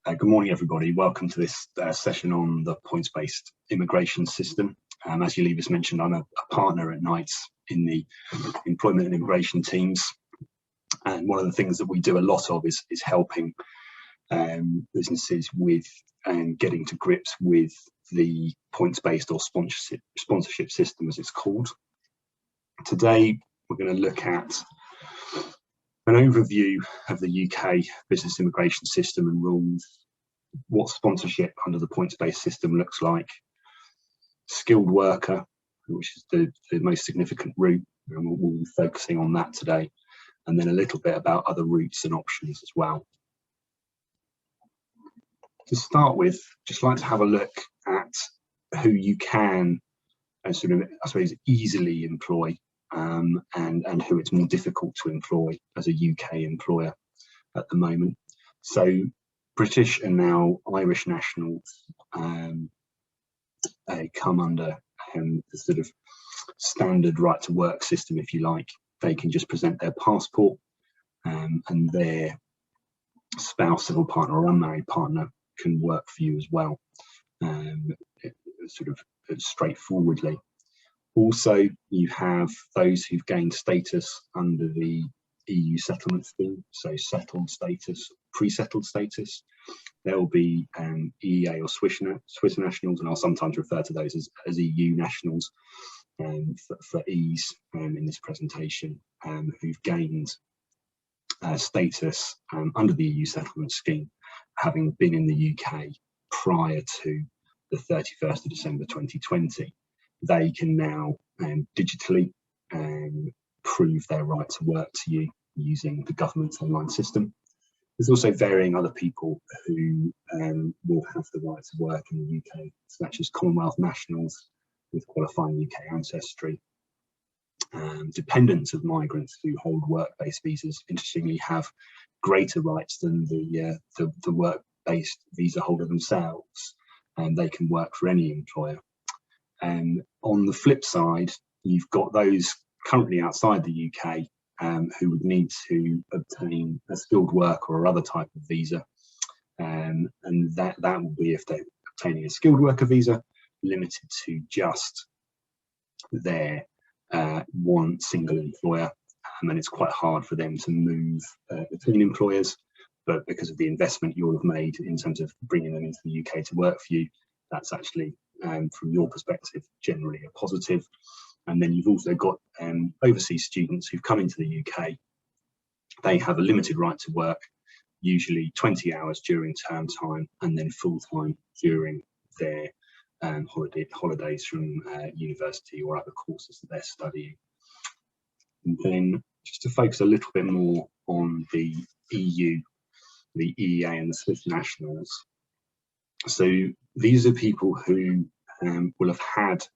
Good morning, everybody. Welcome to this session on the points-based immigration system. As Yaliva's mentioned, I'm a partner at Knights in the employment and immigration teams. And one of the things that we do a lot of is helping businesses with getting to grips with the points-based or sponsorship system, as it's called. Today, we're going to look at an overview of the UK business immigration system and rules, what sponsorship under the points-based system looks like, skilled worker, which is the most significant route, and we'll be focusing on that today, and then a little bit about other routes and options as well. To start with, just like to have a look at who you can sort of, I suppose, easily employ and who it's more difficult to employ as a UK employer at the moment. So British and now Irish nationals come under the sort of standard right to work system, if you like. They can just present their passport and their spouse, civil partner or unmarried partner can work for you as well, sort of straightforwardly. Also, you have those who've gained status under the EU settlement scheme, so settled status, pre-settled status. There will be EEA or Swiss nationals, and I'll sometimes refer to those as EU nationals for ease in this presentation, who've gained status under the EU settlement scheme, having been in the UK prior to the 31st of December 2020. They can now digitally prove their right to work to you using the government's online system. There's also varying other people who will have the right to work in the UK, such as Commonwealth nationals with qualifying UK ancestry. Dependents of migrants who hold work-based visas, interestingly, have greater rights than the work-based visa holder themselves, and they can work for any employer. On the flip side, you've got those currently outside the UK who would need to obtain a skilled worker or other type of visa, and that will be, if they're obtaining a skilled worker visa, limited to just their one single employer, and it's quite hard for them to move between employers. But because of the investment you'll have made in terms of bringing them into the UK to work for you, that's actually, from your perspective, generally a positive. And then you've also got overseas students who've come into the UK. They have a limited right to work, usually 20 hours during term time and then full time during their holidays from university or other courses that they're studying. And then just to focus a little bit more on the EU, the EEA and the Swiss nationals. So these are people who will have had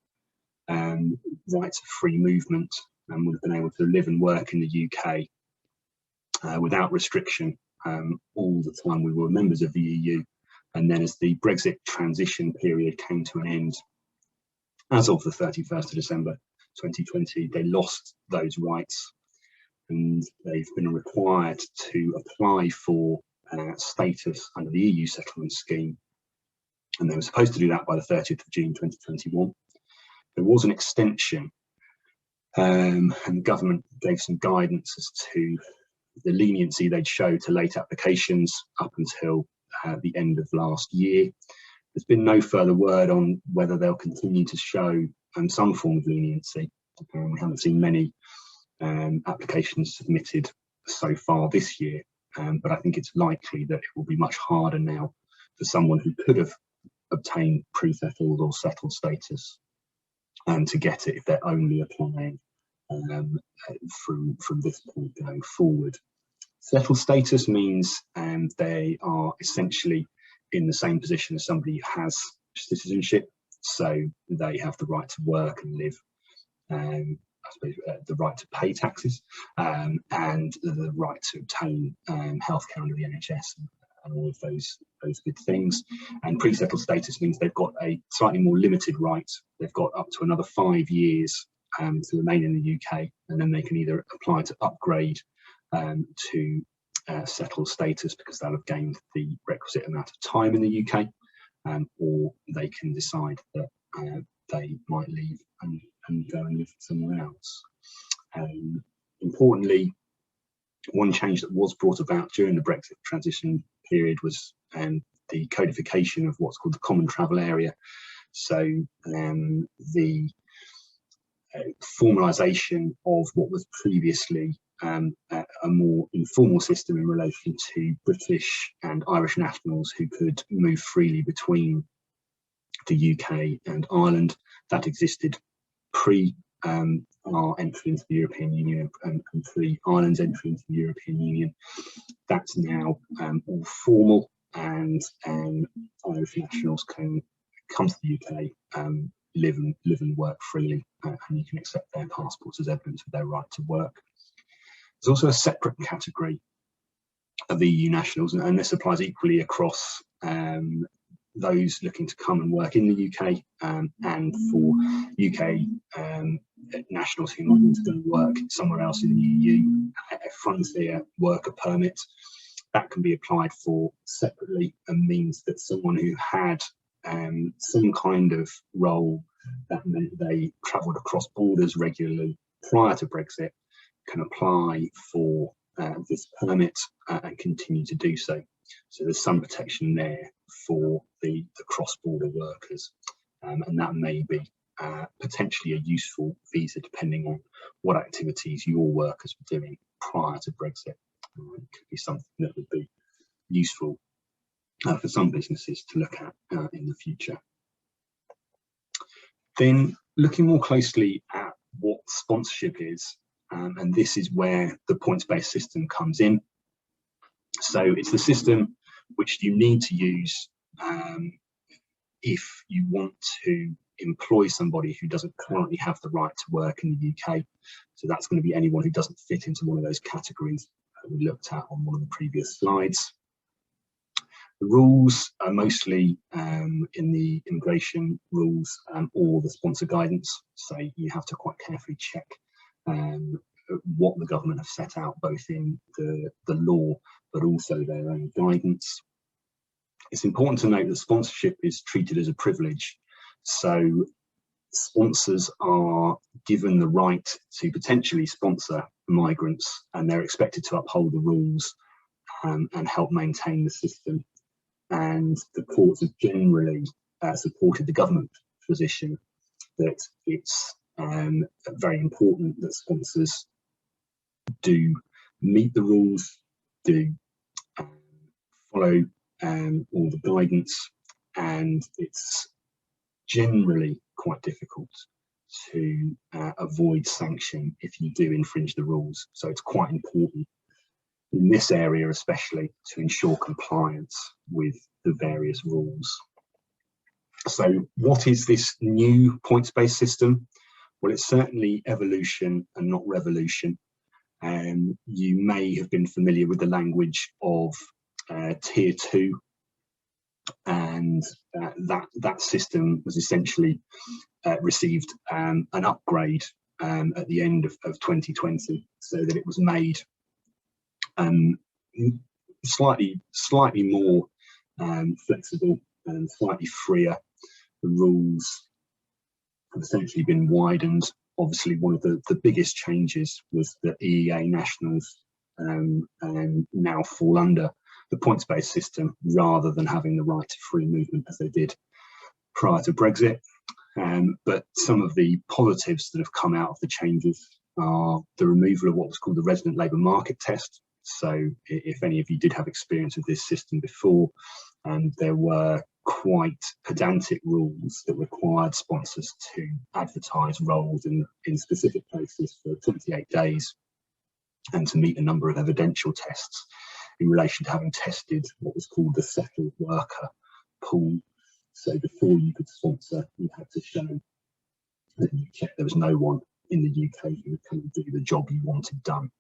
rights of free movement and would have been able to live and work in the UK without restriction all the time we were members of the EU. And then as the Brexit transition period came to an end, as of the 31st of December 2020, they lost those rights and they've been required to apply for status under the EU settlement scheme. And they were supposed to do that by the 30th of June 2021. There was an extension and the government gave some guidance as to the leniency they'd show to late applications up until the end of last year. There's been no further word on whether they'll continue to show some form of leniency. We haven't seen many applications submitted so far this year, but I think it's likely that it will be much harder now for someone who could have obtained pre-settled or settled status to get it if they're only applying from this point going forward. Settled status means they are essentially in the same position as somebody who has citizenship, so they have the right to work and live, I suppose, the right to pay taxes and the right to obtain healthcare under the NHS and all of those good things. And pre-settled status means they've got a slightly more limited right. They've got up to another 5 years to remain in the UK, and then they can either apply to upgrade to settled status because they'll have gained the requisite amount of time in the UK, or they can decide that they might leave and go and live somewhere else. Importantly, one change that was brought about during the Brexit transition period was the codification of what's called the Common Travel Area. So the formalisation of what was previously a more informal system in relation to British and Irish nationals who could move freely between the UK and Ireland. That existed pre our entry into the European Union and pre Ireland's entry into the European Union. That's now all formal, and Irish nationals can come to the UK, live and work freely, and you can accept their passports as evidence of their right to work. There's also a separate category of EU nationals, and this applies equally across those looking to come and work in the UK, and for UK nationals who might want to go and work somewhere else in the EU, a frontier worker permit that can be applied for separately, and means that someone who had some kind of role that meant they travelled across borders regularly prior to Brexit can apply for this permit and continue to do so. So there's some protection there for the cross-border workers, and that may be potentially a useful visa depending on what activities your workers were doing prior to Brexit. It could be something that would be useful for some businesses to look at in the future. Then looking more closely at what sponsorship is, and this is where the points-based system comes in. So it's the system which you need to use if you want to employ somebody who doesn't currently have the right to work in the UK. So that's going to be anyone who doesn't fit into one of those categories that we looked at on one of the previous slides. The rules are mostly in the immigration rules or the sponsor guidance. So you have to quite carefully check what the government have set out, both in the law, but also their own guidance. It's important to note that sponsorship is treated as a privilege. So sponsors are given the right to potentially sponsor migrants, and they're expected to uphold the rules and help maintain the system. And the courts have generally supported the government position that it's very important that sponsors do meet the rules, do follow all the guidance, and it's generally quite difficult to avoid sanction if you do infringe the rules. So it's quite important in this area especially to ensure compliance with the various rules. So what is this new points-based system? Well, it's certainly evolution and not revolution. You may have been familiar with the language of Tier 2, and that system was essentially received an upgrade at the end of 2020, so that it was made slightly more flexible and slightly freer. The rules have essentially been widened. Obviously, one of the biggest changes was that EEA nationals now fall under the points-based system rather than having the right to free movement as they did prior to Brexit. But some of the positives that have come out of the changes are the removal of what was called the resident labour market test. So if any of you did have experience with this system before, there were quite pedantic rules that required sponsors to advertise roles in specific places for 28 days and to meet a number of evidential tests in relation to having tested what was called the settled worker pool. So before you could sponsor, you had to show that you checked there was no one in the UK who would come and do the job you wanted done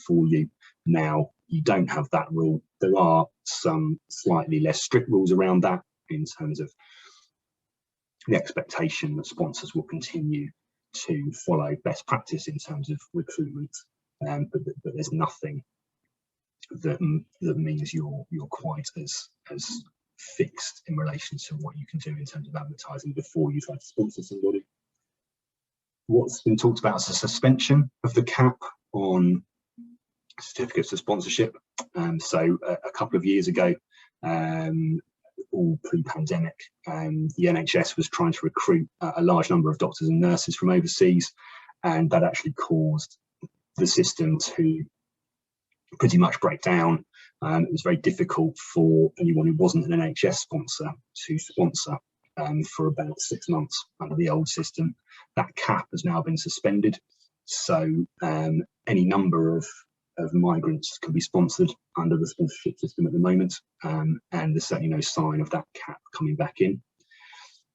for you. Now, you don't have that rule. There are some slightly less strict rules around that in terms of the expectation that sponsors will continue to follow best practice in terms of recruitment, but there's nothing that means you're quite as fixed in relation to what you can do in terms of advertising before you try to sponsor somebody. What's been talked about is a suspension of the cap on certificates of sponsorship. So a couple of years ago, all pre-pandemic, the NHS was trying to recruit a large number of doctors and nurses from overseas, and that actually caused the system to pretty much break down. It was very difficult for anyone who wasn't an NHS sponsor to sponsor for about 6 months under the old system. That cap has now been suspended, so any number of migrants can be sponsored under the sponsorship system at the moment, and there's certainly no sign of that cap coming back in.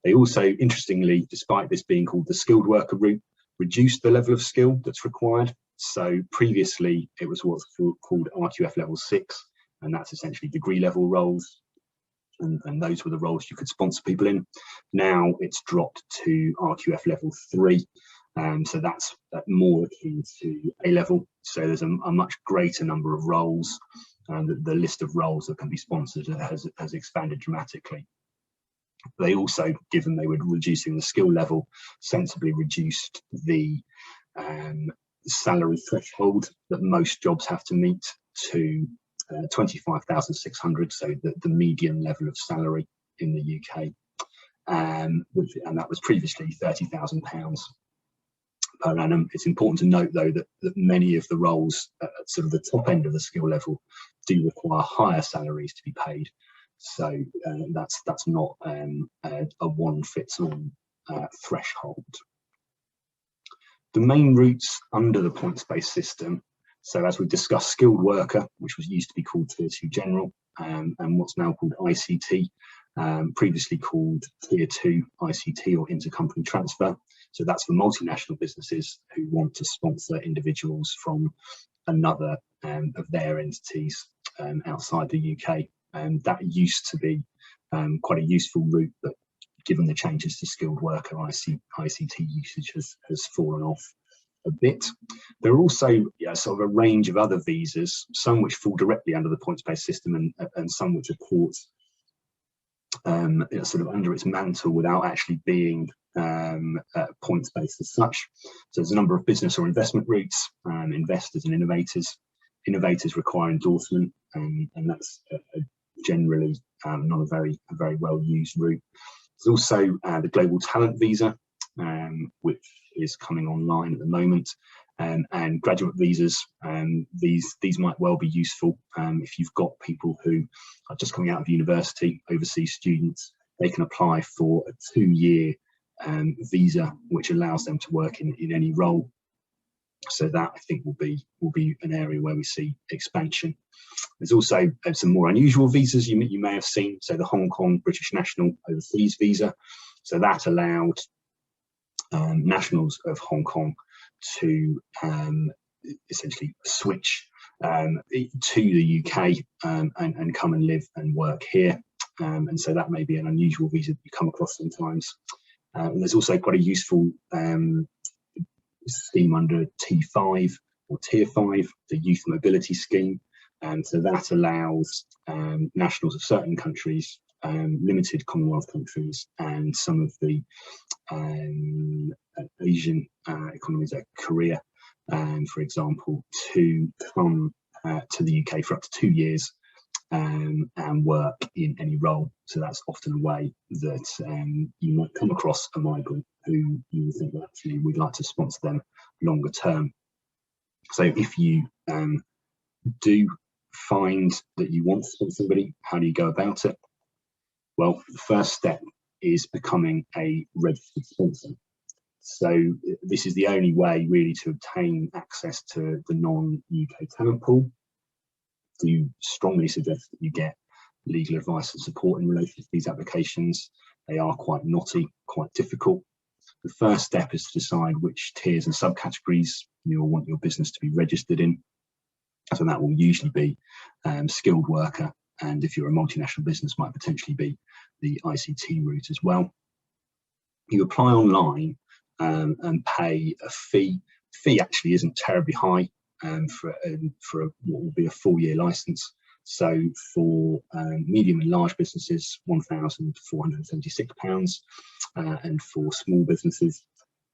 They also, interestingly, despite this being called the skilled worker route, reduced the level of skill that's required. So previously it was what's called RQF level 6, and that's essentially degree level roles, and those were the roles you could sponsor people in. Now it's dropped to RQF level 3. So that's more akin to A level. So there's a much greater number of roles, and the list of roles that can be sponsored has expanded dramatically. They also, given they were reducing the skill level, sensibly reduced the salary threshold that most jobs have to meet to 25,600, so the median level of salary in the UK, and that was previously £30,000 per annum. It's important to note, though, that many of the roles at sort of the top end of the skill level do require higher salaries to be paid. So that's not a one-fits-all threshold. The main routes under the points-based system, so as we discussed, skilled worker, which was used to be called Tier 2 General, and what's now called ICT, previously called Tier 2 ICT or intercompany transfer. So that's for multinational businesses who want to sponsor individuals from another of their entities outside the UK. That used to be quite a useful route, but given the changes to skilled worker, ICT usage has fallen off a bit. There are also sort of a range of other visas, some which fall directly under the points-based system, and some which are caught sort of under its mantle without actually being points-based as such. So there's a number of business or investment routes, investors and innovators. Innovators require endorsement, and that's generally not a very well used route. There's also the global talent visa, which is coming online at the moment, and graduate visas. These might well be useful if you've got people who are just coming out of university, overseas students. They can apply for a 2-year visa, which allows them to work in any role. So that, I think, will be an area where we see expansion. There's also some more unusual visas you may have seen. So the Hong Kong British National Overseas Visa. So that allowed nationals of Hong Kong to essentially switch to the UK and come and live and work here. And so that may be an unusual visa that you come across sometimes. And there's also quite a useful scheme under T5 or Tier 5, the Youth Mobility Scheme. So that allows nationals of certain countries, limited Commonwealth countries, and some of the Asian economies like Korea, for example, to come to the UK for up to 2 years and work in any role. So that's often a way that you might come across a migrant who you think, well, actually we'd like to sponsor them longer term. So if you do find that you want to sponsor somebody, how do you go about it? Well, the first step is becoming a registered sponsor. So this is the only way really to obtain access to the non-UK talent pool. Do strongly suggest that you get legal advice and support in relation to these applications. They are quite knotty, quite difficult. The first step is to decide which tiers and subcategories you will want your business to be registered in. So that will usually be skilled worker, and if you're a multinational business, might potentially be the ICT route as well. You apply online and pay a fee. The fee actually isn't terribly high. for what will be a full-year licence. So for medium and large businesses, £1,476, and for small businesses,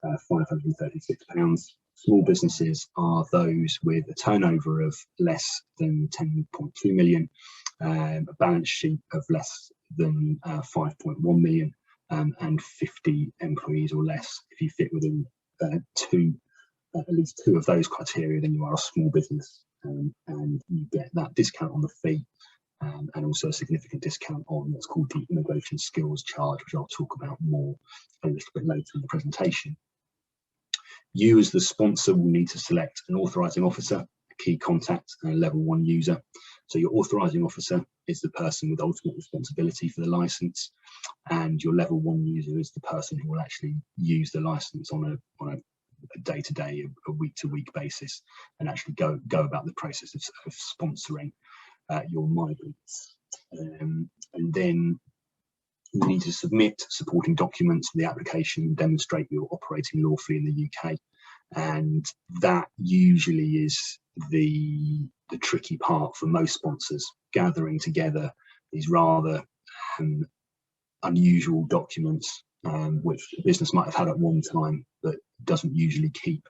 £536. Small businesses are those with a turnover of less than 10.2 million, a balance sheet of less than 5.1 million, and 50 employees or less. If you fit within at least two of those criteria, then you are a small business, and you get that discount on the fee, and also a significant discount on what's called the immigration skills charge, which I'll talk about more a little bit later in the presentation. You as the sponsor will need to select an authorising officer, a key contact, and a level 1 user. So your authorising officer is the person with ultimate responsibility for the licence, and your level 1 user is the person who will actually use the licence on a day-to-day, a week-to-week basis, and actually go about the process of sponsoring your migrants. And then you need to submit supporting documents for the application and demonstrate you're operating lawfully in the UK. And that usually is the tricky part for most sponsors, gathering together these rather unusual documents, which the business might have had at one time, but doesn't usually keep,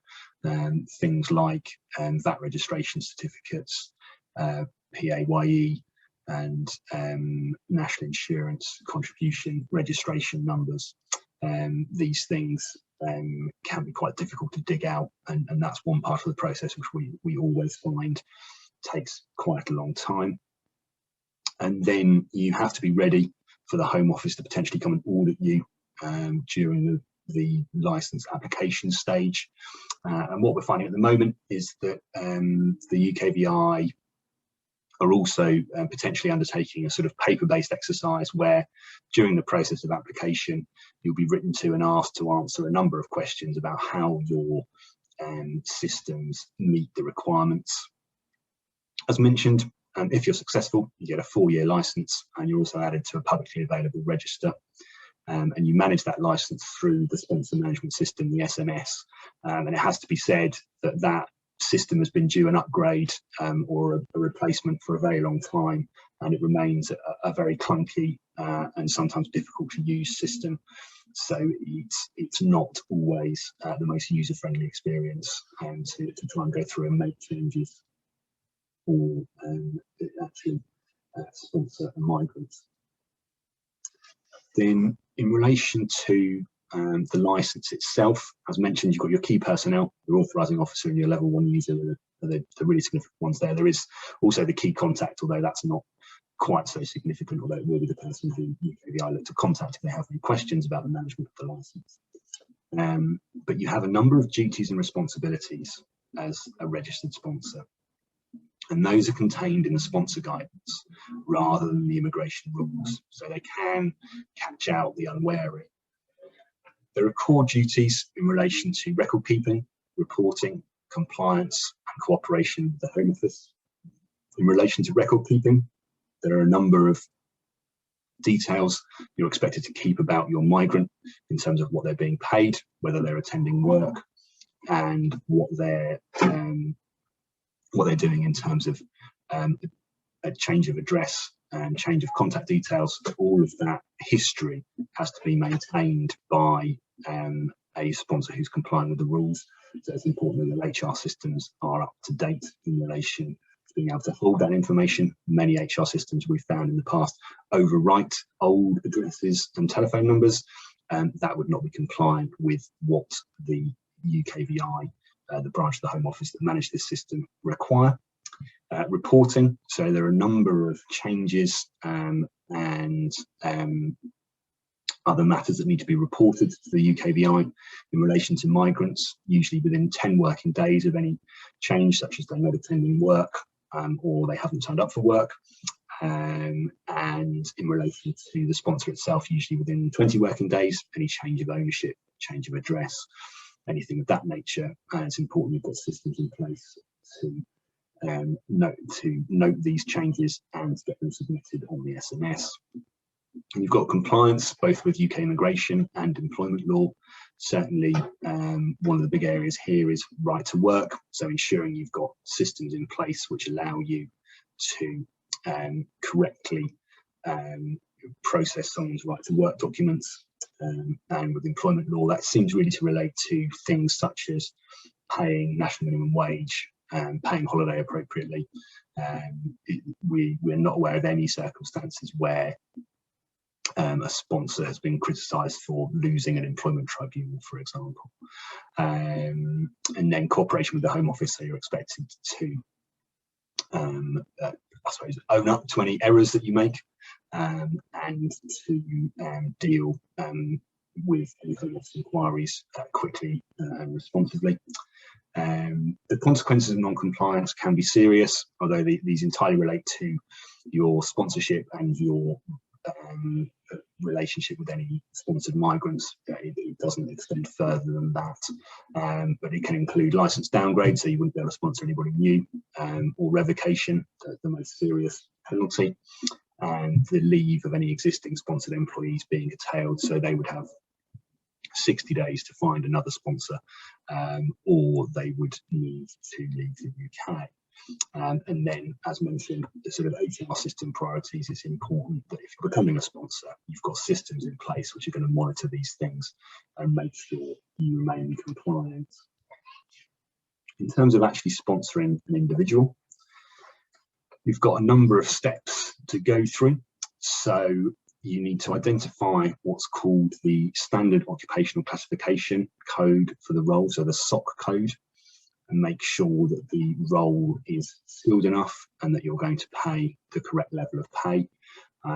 things like VAT registration certificates, PAYE, and national insurance contribution registration numbers. These things can be quite difficult to dig out, and that's one part of the process which we always find takes quite a long time. And then you have to be ready for the Home Office to potentially come and audit you during the licence application stage. And what we're finding at the moment is that the UKVI are also potentially undertaking a sort of paper-based exercise where during the process of application, you'll be written to and asked to answer a number of questions about how your systems meet the requirements. As mentioned, if you're successful, you get a 4-year licence, and you're also added to a publicly available register. And you manage that licence through the sponsor management system, the SMS. And it has to be said that that system has been due an upgrade or a replacement for a very long time, and it remains a very clunky and sometimes difficult to use system. So it's not always the most user-friendly experience to try and go through and make changes or actually sponsor a migrant. Then in relation to the licence itself, as mentioned, you've got your key personnel, your authorising officer, and your level 1 user are the really significant ones there. There is also the key contact, although that's not quite so significant, although it will be the person who UKVI look to contact if they have any questions about the management of the licence. But you have a number of duties and responsibilities as a registered sponsor, and those are contained in the sponsor guidance rather than the immigration rules, so they can catch out the unwary. There are core duties in relation to record keeping, reporting, compliance, and cooperation with the Home Office. In relation to record keeping, there are a number of details you're expected to keep about your migrant in terms of what they're being paid, whether they're attending work, and what they're doing in terms of a change of address and change of contact details. All of that history has to be maintained by a sponsor who's complying with the rules. So it's important that HR systems are up to date in relation to being able to hold that information. Many HR systems we've found in the past overwrite old addresses and telephone numbers, and that would not be compliant with what the UKVI, the branch of the Home Office that manage this system, require. Reporting, so there are a number of changes and other matters that need to be reported to the UKVI in relation to migrants, usually within 10 working days of any change, such as they're not attending work or they haven't signed up for work. And in relation to the sponsor itself, usually within 20 working days, any change of ownership, change of address, anything of that nature. And it's important you've got systems in place to note these changes and get them submitted on the SMS. And you've got compliance both with UK immigration and employment law. Certainly, one of the big areas here is right to work. So ensuring you've got systems in place which allow you to correctly process someone's right to work documents. And with employment law, that seems really to relate to things such as paying national minimum wage, paying holiday appropriately. We're not aware of any circumstances where a sponsor has been criticised for losing an employment tribunal, for example. And then cooperation with the Home Office, so you're expected to, I suppose, own up to any errors that you make, and to deal with any Home Office inquiries quickly and responsively. The consequences of non-compliance can be serious, although these entirely relate to your sponsorship and your relationship with any sponsored migrants. It doesn't extend further than that, but it can include license downgrade, so you wouldn't be able to sponsor anybody new, or revocation, the most serious penalty, and the leave of any existing sponsored employees being curtailed, so they would have 60 days to find another sponsor, or they would need to leave the UK. And then, as mentioned, the sort of HR system priorities, it's important that if you're becoming a sponsor, you've got systems in place which are going to monitor these things and make sure you remain compliant. In terms of actually sponsoring an individual, you've got a number of steps to go through. So you need to identify what's called the Standard Occupational Classification Code for the role, so the SOC code, and make sure that the role is skilled enough and that you're going to pay the correct level of pay.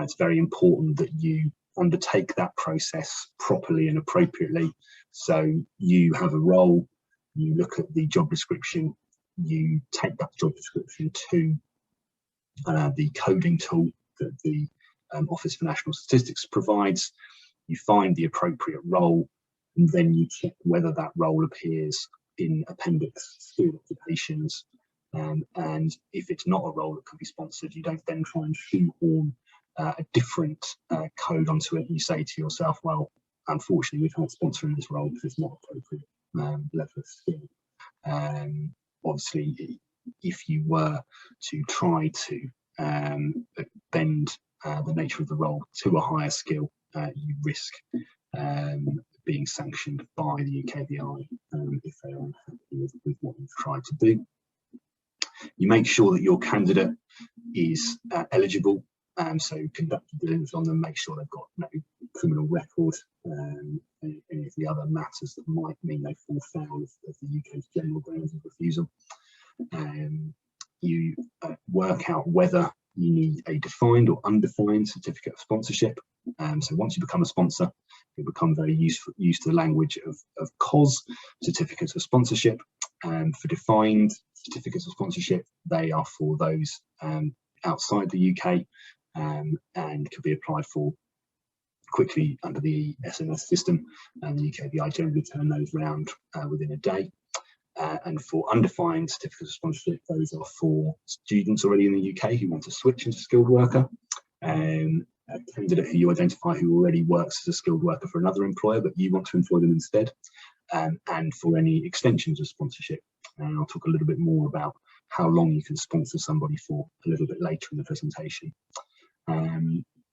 It's very important that you undertake that process properly and appropriately. So you have a role, you look at the job description, you take that job description to the coding tool that the Office for National Statistics provides, you find the appropriate role, and then you check whether that role appears in Appendix Skilled Occupations, and if it's not a role that can be sponsored, you don't then try and shoehorn a different code onto it. You say to yourself, well, unfortunately we can't sponsor in this role because it's not appropriate level of skill. Obviously, if you were to try to bend the nature of the role to a higher skill, you risk being sanctioned by the UKVI if they are unhappy with what you've tried to do. You make sure that your candidate is eligible, so conduct due diligence on them, make sure they've got no criminal record, any of the other matters that might mean they fall foul of the UK's general grounds of refusal. You work out whether you need a defined or undefined certificate of sponsorship. So once you become a sponsor, you'll become very used to the language of COS, certificates of sponsorship. For defined certificates of sponsorship, they are for those outside the UK, and can be applied for quickly under the SMS system, and the UKVI generally turn those round within a day. And for undefined certificates of sponsorship, those are for students already in the UK who want to switch into skilled worker, a candidate who you identify who already works as a skilled worker for another employer, but you want to employ them instead, and for any extensions of sponsorship. And I'll talk a little bit more about how long you can sponsor somebody for a little bit later in the presentation.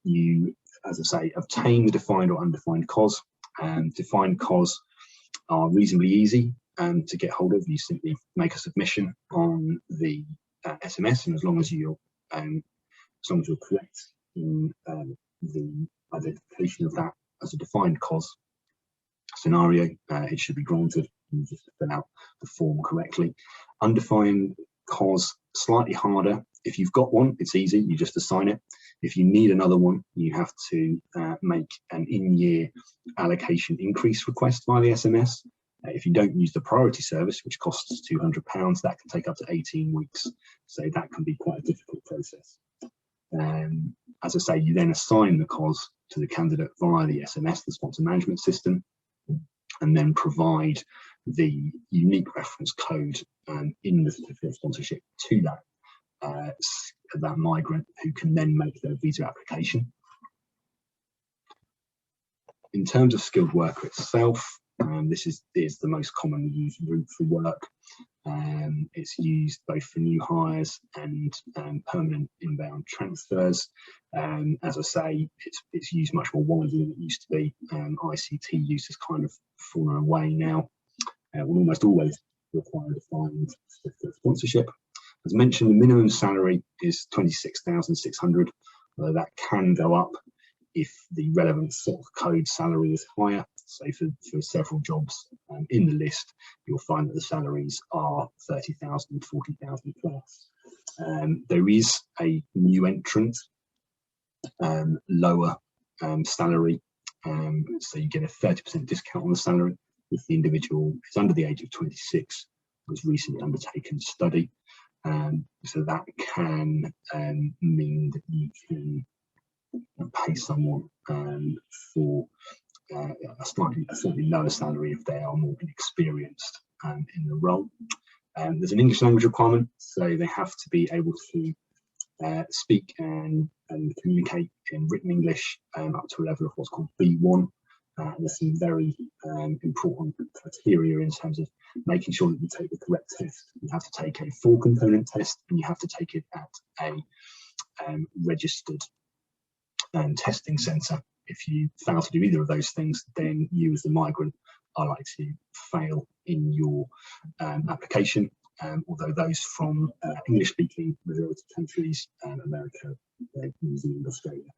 You, as I say, obtain the defined or undefined COS. Defined COS are reasonably easy to get hold of. You simply make a submission on the SMS, and as long as you're correct in the identification of that as a defined COS scenario, it should be granted. You just fill out the form correctly. Undefined COS, slightly harder. If you've got one, it's easy, you just assign it. If you need another one, you have to make an in-year allocation increase request via the SMS. If you don't use the priority service, which costs £200, that can take up to 18 weeks. So that can be quite a difficult process. As I say, you then assign the COS to the candidate via the SMS, the sponsor management system, and then provide the unique reference code in the certificate of sponsorship to that migrant, who can then make their visa application. In terms of skilled worker itself, This is the most commonly used route for work. It's used both for new hires and permanent inbound transfers. As I say, it's used much more widely than it used to be. ICT use has kind of fallen away now. Will almost always require a defined certificate of sponsorship. As mentioned, the minimum salary is 26,600, although that can go up if the relevant sort of code salary is higher. So for several jobs in the list, you'll find that the salaries are 30,000, 40,000 plus. There is a new entrant, lower salary, so you get a 30% discount on the salary if the individual is under the age of 26, has recently undertaken study. So that can mean that you can pay someone for a slightly lower salary if they are more inexperienced in the role. There's an English language requirement, so they have to be able to speak and communicate in written English up to a level of what's called B1. There's some very important criteria in terms of making sure that you take the correct test. You have to take a 4-component test, and you have to take it at a registered testing centre. If you fail to do either of those things, then you as the migrant are likely to fail in your application. Although those from English-speaking majority countries, America, New Zealand, Australia,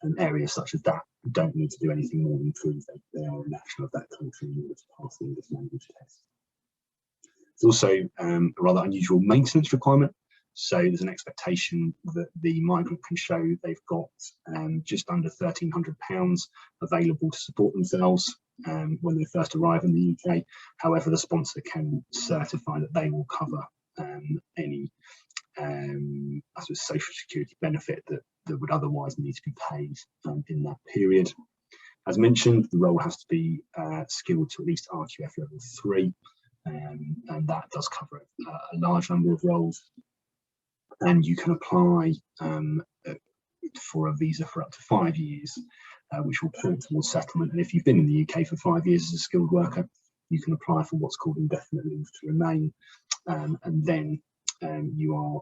and areas such as that don't need to do anything more than prove that they are a national of that country in order to pass the English language test. There's also a rather unusual maintenance requirement. So there's an expectation that the migrant can show they've got just under £1,300 available to support themselves when they first arrive in the UK. However, the sponsor can certify that they will cover any I suppose social security benefit that would otherwise need to be paid in that period. As mentioned, the role has to be skilled to at least RQF level 3, and that does cover a large number of roles. And you can apply for a visa for up to 5 years, which will count towards settlement. And if you've been in the UK for 5 years as a skilled worker, you can apply for what's called indefinite leave to remain. And then you are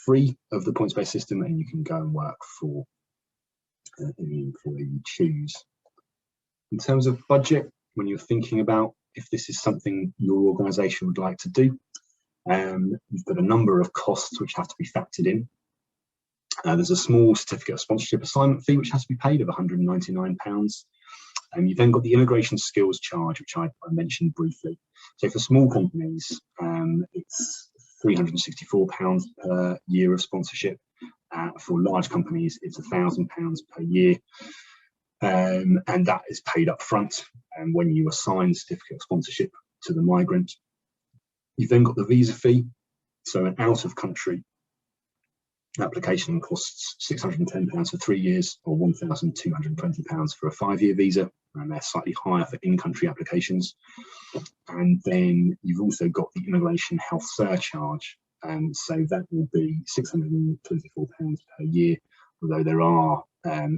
free of the points-based system, and you can go and work for any employer you choose. In terms of budget, when you're thinking about if this is something your organisation would like to do, you've got a number of costs which have to be factored in. There's a small certificate of sponsorship assignment fee which has to be paid of £199. You've then got the immigration skills charge, which I mentioned briefly. So for small companies, it's £364 per year of sponsorship. For large companies, it's £1,000 per year. And that is paid up front when you assign the certificate of sponsorship to the migrant. You've then got the visa fee. So an out-of-country application costs £610 for 3 years, or £1,220 for a 5-year visa, and they're slightly higher for in-country applications. And then you've also got the immigration health surcharge, so that will be £624 per year, although there are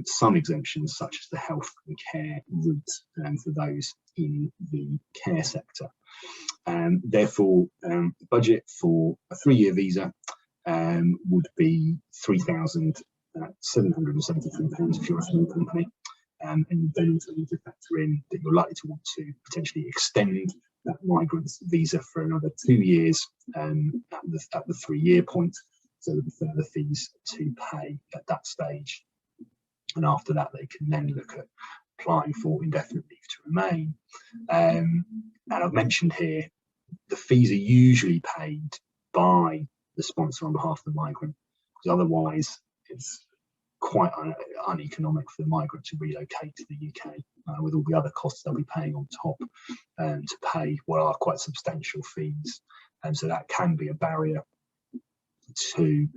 some exemptions such as the health and care route for those in the care sector. Therefore, the budget for a 3-year visa would be £3,773 if you're a small company, and you then also need to factor in that you're likely to want to potentially extend that migrant's visa for another 2 years at the 3-year point, so there'll be further fees to pay at that stage. And after that, they can then look at applying for indefinite leave to remain. And I've mentioned here, the fees are usually paid by the sponsor on behalf of the migrant, because otherwise it's quite uneconomic for the migrant to relocate to the UK with all the other costs they'll be paying on top to pay what are quite substantial fees. And so that can be a barrier to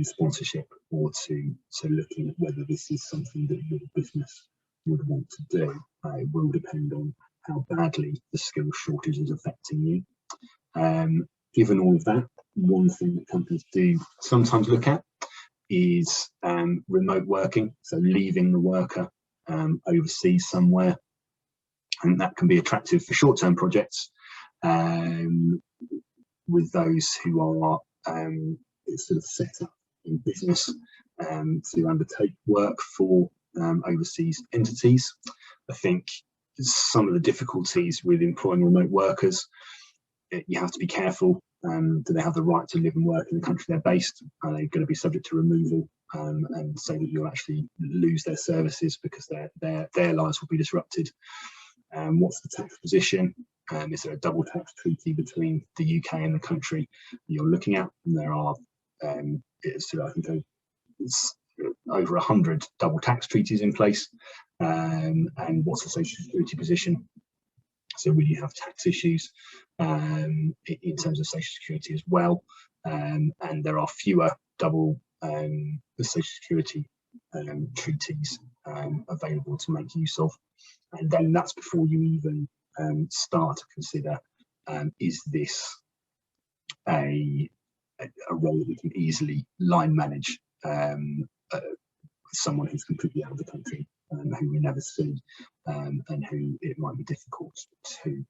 sponsorship, or to looking at whether this is something that your business would want to do. It will depend on how badly the skills shortage is affecting you. Given all of that, one thing that companies do sometimes look at is remote working, so leaving the worker overseas somewhere and that can be attractive for short-term projects with those who are sort of set up in business to undertake work for overseas entities. I think some of the difficulties with employing remote workers, you have to be careful. Do they have the right to live and work in the country they're based? Are they going to be subject to removal, and so that you'll actually lose their services because their lives will be disrupted? What's the tax position? Is there a double tax treaty between the UK and the country you're looking at? And there are, I think it's over 100 double tax treaties in place. And what's the social security position? So will you have tax issues in terms of social security as well? And there are fewer double social security treaties available to make use of. And then that's before you even start to consider, is this a role that we can easily line manage someone who's completely out of the country, who we never see, and who it might be difficult to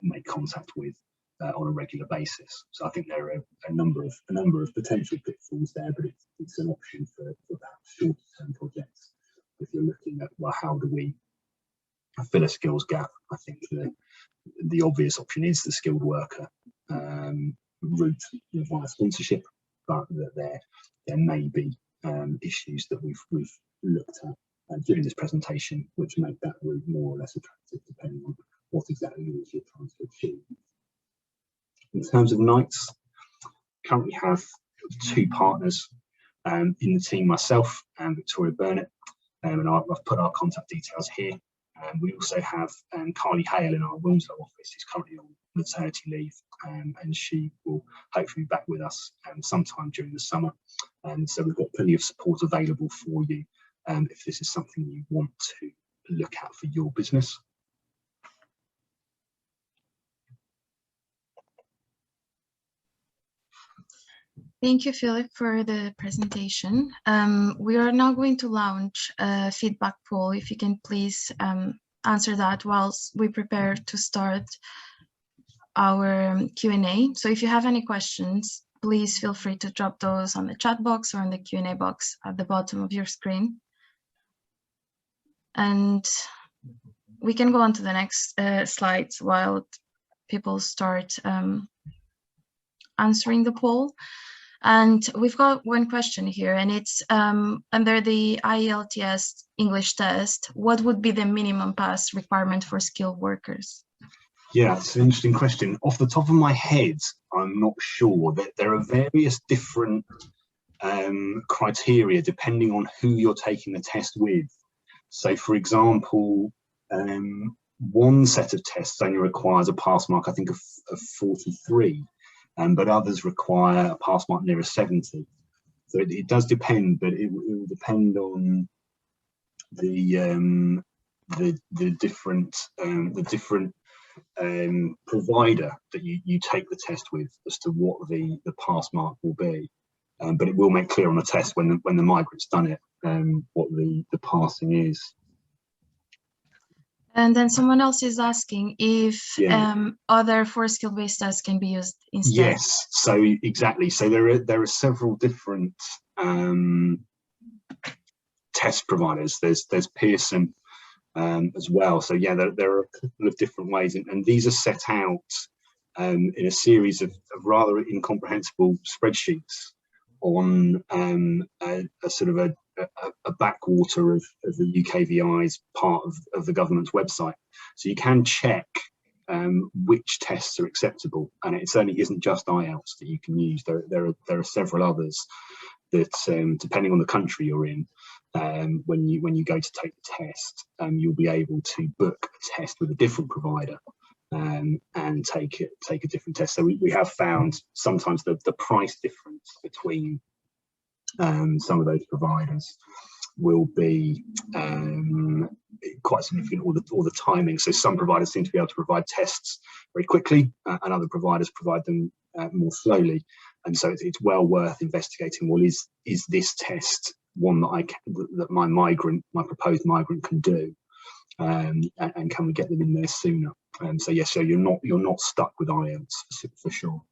make contact with on a regular basis. So I think there are a number of potential pitfalls there, but it's an option for perhaps shorter term projects. If you're looking at, well, how do we fill a skills gap? I think the obvious option is the skilled worker route via sponsorship, but that there may be issues that we've looked at during this presentation, which make that route more or less attractive depending on what exactly it is you're trying to achieve. In terms of Knights, currently have 2 partners in the team, myself and Victoria Burnett, and I've put our contact details here. We also have Carly Hale in our Wilmslow office, who's currently on maternity leave, and she will hopefully be back with us sometime during the summer. So we've got plenty of support available for you if this is something you want to look at for your business. Thank you, Philip, for the presentation. We are now going to launch a feedback poll. If you can please answer that whilst we prepare to start our Q&A. So if you have any questions, please feel free to drop those on the chat box or in the Q&A box at the bottom of your screen. And we can go on to the next slides while people start answering the poll. And we've got one question here, and it's under the IELTS English test, what would be the minimum pass requirement for skilled workers? Yeah, it's an interesting question. Off the top of my head, I'm not sure. That there are various different criteria depending on who you're taking the test with. So, for example, one set of tests only requires a pass mark, I think, of 43. But others require a pass mark near a 70. So it does depend, but it will depend on the different provider that you take the test with as to what the pass mark will be. But it will make clear on the test when the migrant's done it what the passing is. And then someone else is asking if other 4 skill-based tests can be used instead. Yes, so exactly. So there are several different test providers. There's Pearson as well. So yeah, there are a couple of different ways, and these are set out in a series of rather incomprehensible spreadsheets on a sort of a backwater of the UKVI's part of the government's website. So you can check which tests are acceptable, and it certainly isn't just IELTS that you can use. There are several others that, depending on the country you're in, when you go to take the test, you'll be able to book a test with a different provider and take a different test. So we have found sometimes the price difference between some of those providers will be quite significant, or the timing. So some providers seem to be able to provide tests very quickly, and other providers provide them more slowly. And so it's well worth investigating. Well, is this test one that my proposed migrant can do? and can we get them in there sooner? So yes, so you're not stuck with IELTS for sure.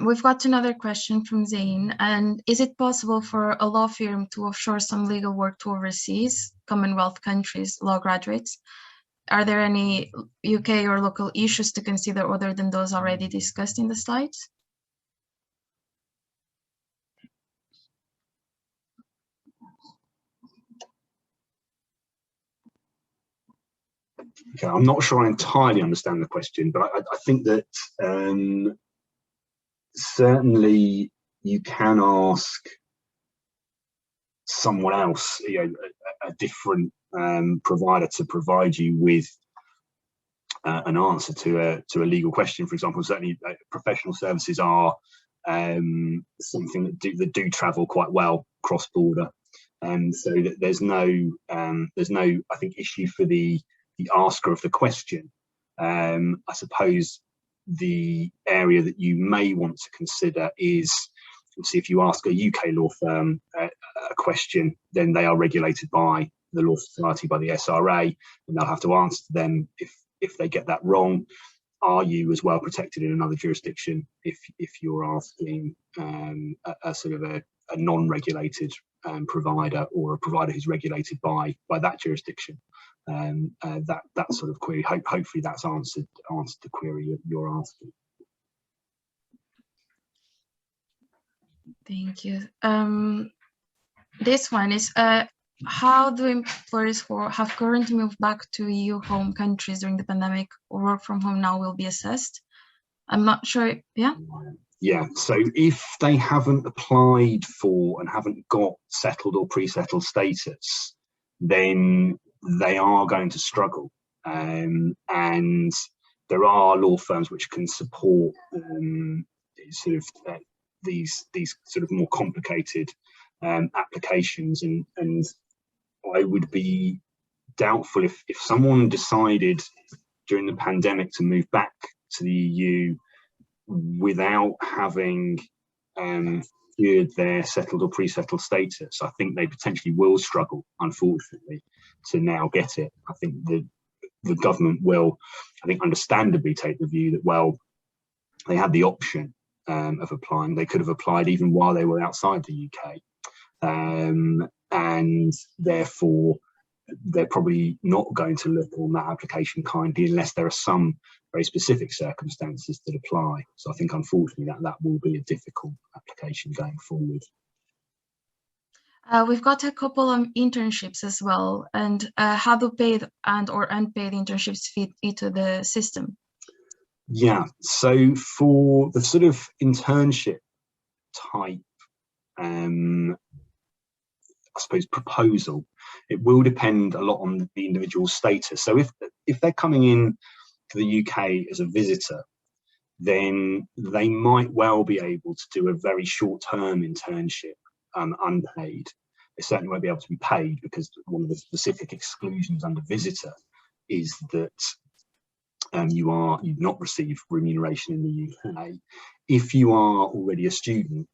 We've got another question from Zain, and is it possible for a law firm to offshore some legal work to overseas, Commonwealth countries, law graduates? Are there any UK or local issues to consider other than those already discussed in the slides? Okay, I'm not sure I entirely understand the question, but I think that certainly you can ask someone else, a different provider, to provide you with an answer to a legal question. For example, certainly professional services are something that do travel quite well cross border, and so that there's no I think issue for the asker of the question. I suppose the area that you may want to consider is, see, if you ask a UK law firm a question, then they are regulated by the Law Society, by the SRA, and they'll have to answer to them if they get that wrong. Are you as well protected in another jurisdiction if you're asking a sort of a non-regulated provider, or a provider who's regulated by that jurisdiction? That sort of query, hopefully that's answered the query you're asking. Thank you. This one is, how do employers who have currently moved back to EU home countries during the pandemic or work from home now will be assessed? I'm not sure. Yeah. Yeah, so if they haven't applied for and haven't got settled or pre-settled status, then they are going to struggle. And there are law firms which can support sort of these sort of more complicated applications, and I would be doubtful if someone decided during the pandemic to move back to the EU without having secured their settled or pre-settled status. I think they potentially will struggle, unfortunately, to now get it. I think the government will, I think, understandably take the view that, well, they had the option of applying. They could have applied even while they were outside the UK, and therefore they're probably not going to look on that application kindly unless there are some very specific circumstances that apply. So I think, unfortunately, that will be a difficult application going forward. We've got a couple of internships as well, and how do paid and or unpaid internships fit into the system? Yeah, so for the sort of internship type, I suppose, proposal, it will depend a lot on the individual status. So if they're coming in to the UK as a visitor, then they might well be able to do a very short-term internship, unpaid. They certainly won't be able to be paid, because one of the specific exclusions under visitor is that you've not received remuneration in the UK. If you are already a student,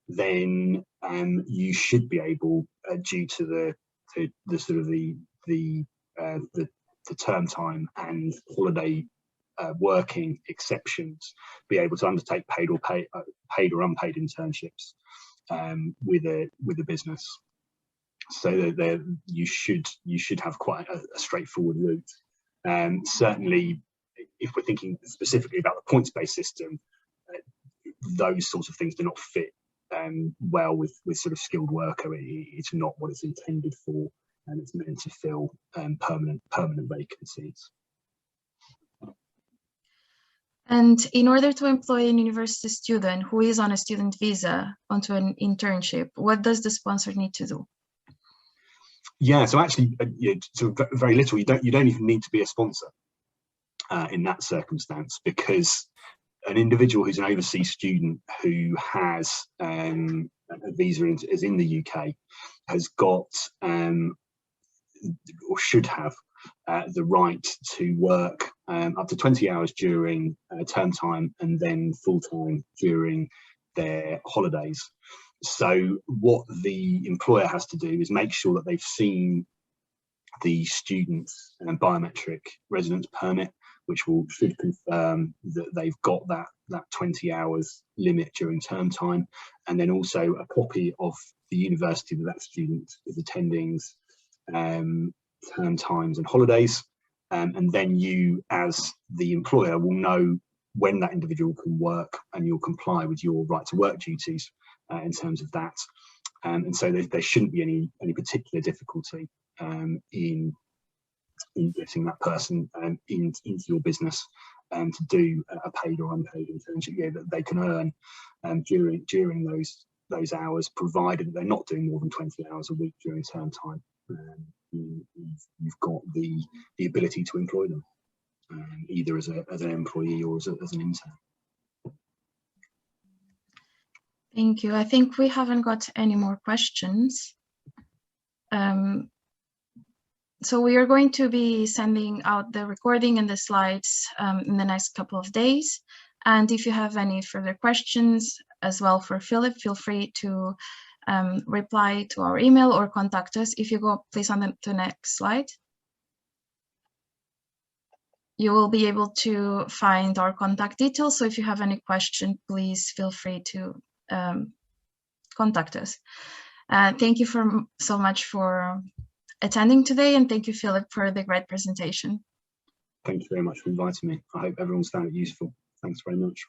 then you should be able, due to the sort of the term time and holiday working exceptions, be able to undertake paid or unpaid internships with a business. So that you should have quite a straightforward route. Certainly, if we're thinking specifically about the points-based system, those sorts of things do not fit well with sort of skilled worker. It's not what it's intended for, and it's meant to fill permanent vacancies. And in order to employ an university student who is on a student visa onto an internship, what does the sponsor need to do? Yeah, so actually, so very little. You don't even need to be a sponsor in that circumstance, because an individual who's an overseas student who has a visa is in the UK has got or should have the right to work up to 20 hours during term time, and then full time during their holidays. So what the employer has to do is make sure that they've seen the student's biometric residence permit, which should confirm that they've got that 20 hours limit during term time, and then also a copy of the university that student is attending's term times and holidays, and then you as the employer will know when that individual can work, and you'll comply with your right to work duties in terms of that. And so there shouldn't be any particular difficulty in getting that person into your business to do a paid or unpaid internship that they can earn during those hours, provided that they're not doing more than 20 hours a week during term time. You've got the ability to employ them, either as an employee or as an intern. Thank you. I think we haven't got any more questions. So we are going to be sending out the recording and the slides in the next couple of days. And if you have any further questions as well for Philip, feel free to reply to our email or contact us. If you go please on the next slide, you will be able to find our contact details. So if you have any question, please feel free to contact us. Thank you so much for attending today, and thank you, Philip, for the great presentation. Thank you very much for inviting me. I hope everyone's found it useful. Thanks very much.